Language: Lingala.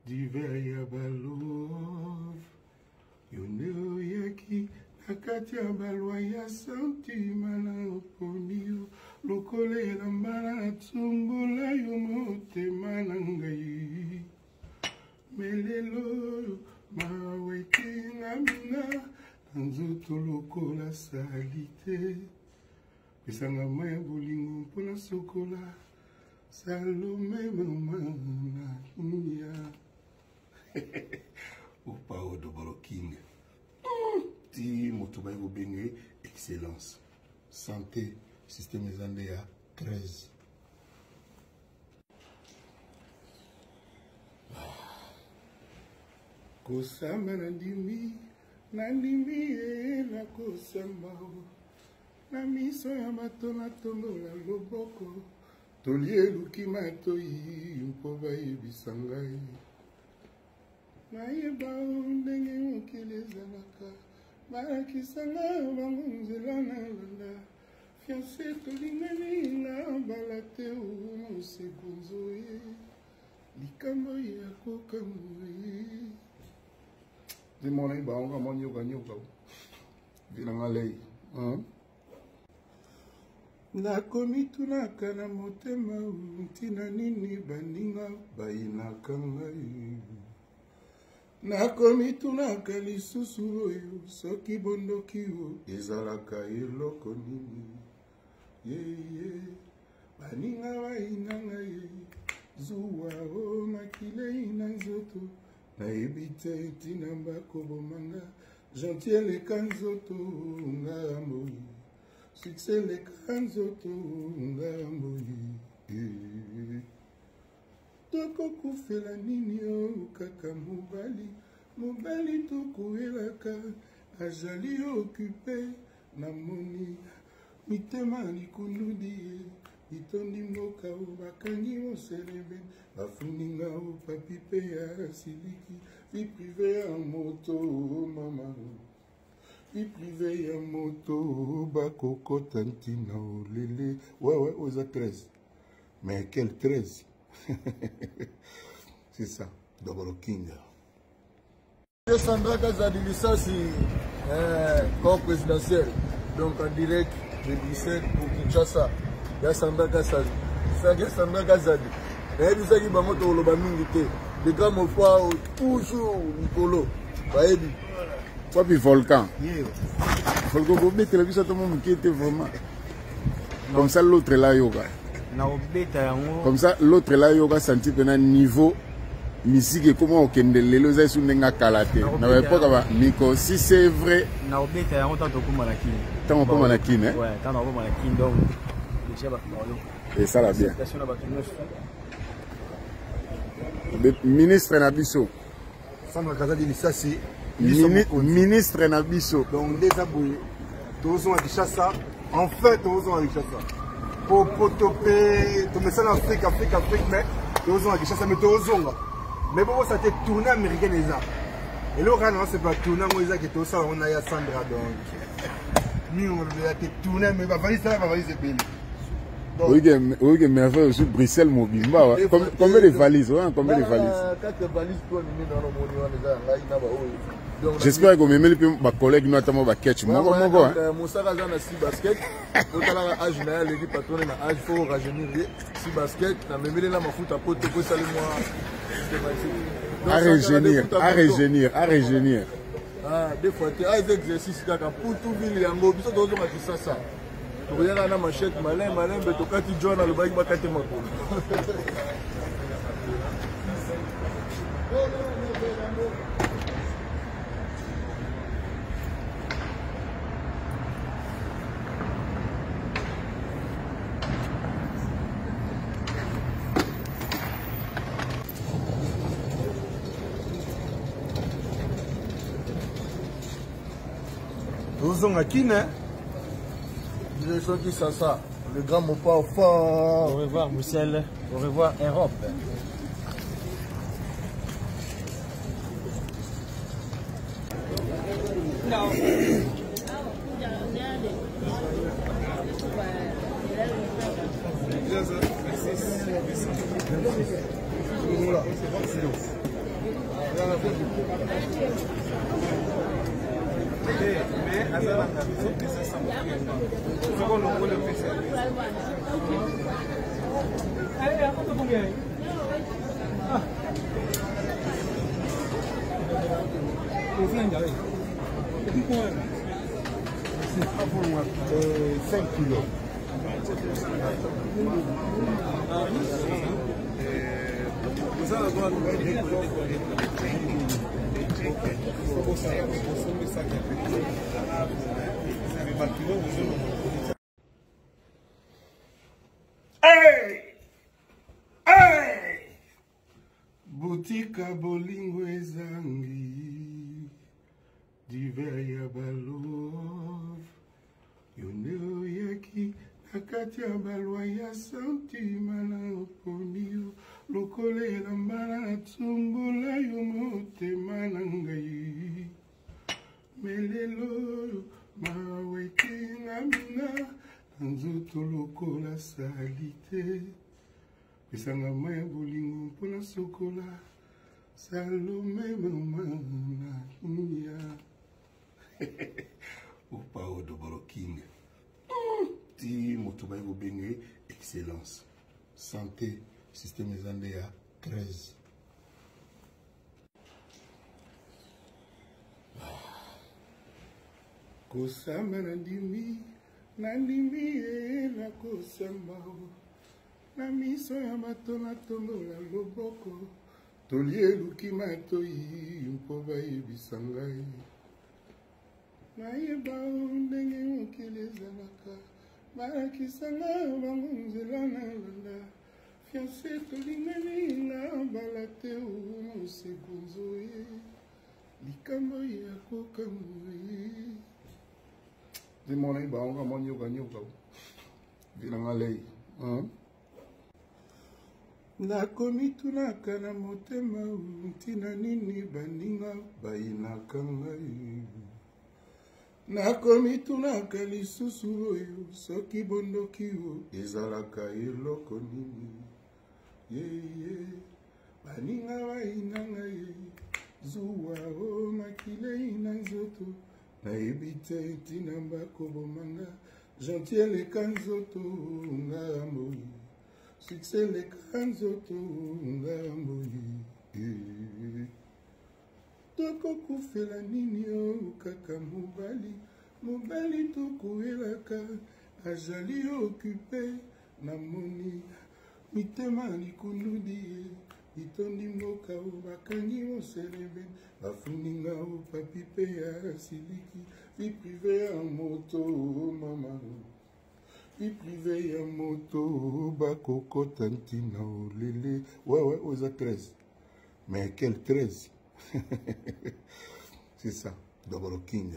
Diver balov, you know yaki, nakatia balwa ya santi mana ponio, lokole la mana tsumbola yomote manangai, melelo maweti ngamina, anzuto lokola salite, pesanga maya bolingo pona sokola. Salome mamana nia. Opa Odobolo King. Ti motoba benge excellence. Santé, système Zandéa 13. Kosamba nandimi na kosamba. Na miso ya matona tongola loboko. Tolie luki matoi mpo bayebisa ngai nayeba ndenge mokili ezalaka balakisa nga bango nzela nalanda fiance tolingani na mbala te moseko nzoye likambo ya kokamboye dimona ibango monyoka vilanga lei nakomitunaka na motema ntina nini baninga bayinaka ngai nakomitunaka lisusu oyo soki bondoki o ezalaka eloko nini yeye baninga bayina ngai zuwa o makilei na nzoto nayebi te ntina bakobomanga gentil eleka nzoto ngamoi succès les kanzoto ngamoi toko kufela nini o kaka mobali toko elaka azali occupé na moni mitema likundudi itondi mboka o bakangi moselebe bafuninga o papi pe ya siliki vie privé ya moto mama vie privée ya moto bakoko tantina olele ouais oza 13 mais quel 13 c'est ça Double King Sandra Kazadi Lissasi corps présidentiel donc en direct le 17 pour Kinshasa ya Sandra Kazadi Sandra Kazadi et bisaki bango to loba mingi te de grand mofa toujours Nicolo baebi Papi Volcan. Volcan, vous mettez la vie sur tout le monde qui était vraiment. Comme ça, l'autre là, yoga. Comme ça, l'autre là, yoga, senti que niveau musique, comment on kende les lois sont n'enga kalate. N'avait pas qu'à Nico, si c'est vrai. Na obeta ya onta to kuma lakini. Tant on malakine, hein. Ouais, tant on kuma lakine donc. Et ça là bien. Ministre Nabiso. Sandra Kazadi Lissasi. Ministre Nabiso. Donc déjà boy, tous ont à Kinshasa. En fait, tous ont à Kinshasa. Pour toper, tout mais ça en Afrique, mais tous ont à Kinshasa, mais tous ont. Mais bon, ça t'est tourné américain déjà. Et le Rana c'est pas tourné moi qui tout ça on a ya Sandra donc. Nous on a été tourné mais va valise ça va valise belé. Oui, mais enfin, sur Bruxelles, Mobimba, combien de valises, combien de valises? 4 valises pour nous dans le monde. J'espère que mes collègues notamment va catch. Mon Sarah a 6 baskets. Tout à l'heure, âge na les patron na âge faut rajeunir 6 baskets. Na memele na mafuta pote pour saler moi. À régénérer. Ah, des fois tu as des exercices pour tout ville yango biso dozo ma ça. Regarde la machette malin mais tokati John le baïk bakate makolo. Dozon akine. Qui ça, le grand mot pas fort. Au revoir Bruxelles, au revoir Europe. Non. Merci. Voilà. Mais à ça, allez, raconte combien. C'est 5 kilos. Hey! Hey! Boutique à bolingo ezangi diver ya balov yoneo yaki nakati ya balwa ya santima na oponio lokole na mbala tsumbola yo motema na ngai melelo mawetinga mina nzoto lokola salite pesanga maya bolingo mpona sokola salome mama na nia opao dobolo king ti moto baye kobenge excellence santé système ezande ya 13 kosamba nandimi nakosamba na miso ya bato natongola loboko tolie eluki matoi mpo bayebisa ngai nayeba ndenge mokili ezalaka balakisanga bango nzela nalanda fiance tolingani na mbala te moseko nzoye likambo ya kokamboye dimona ibango kamonyokanyoka vilanga lei nakomitunaka na motema ntina nini baninga bayinaka ngai nakomitunaka lisusu oyo soki bondoki o ezalaka eloko nini yeye baninga bayina ngai zuwa o makilei na nzoto nayebi te ntina bakobomanga gentil eleka nzoto ngamboyi succès eleka nzoto ngamboyi tokokufela nini o kaka mobali tokoyelaka azali occupé namoni mitema likundudi ye itondi mboka o bakangi moselebe bafuninga o papi pe ya siliki vie privé ya moto mama vie privé ya moto bakokota ntina olele ouais oza 13 mais quel 13 c'est ça d'abord King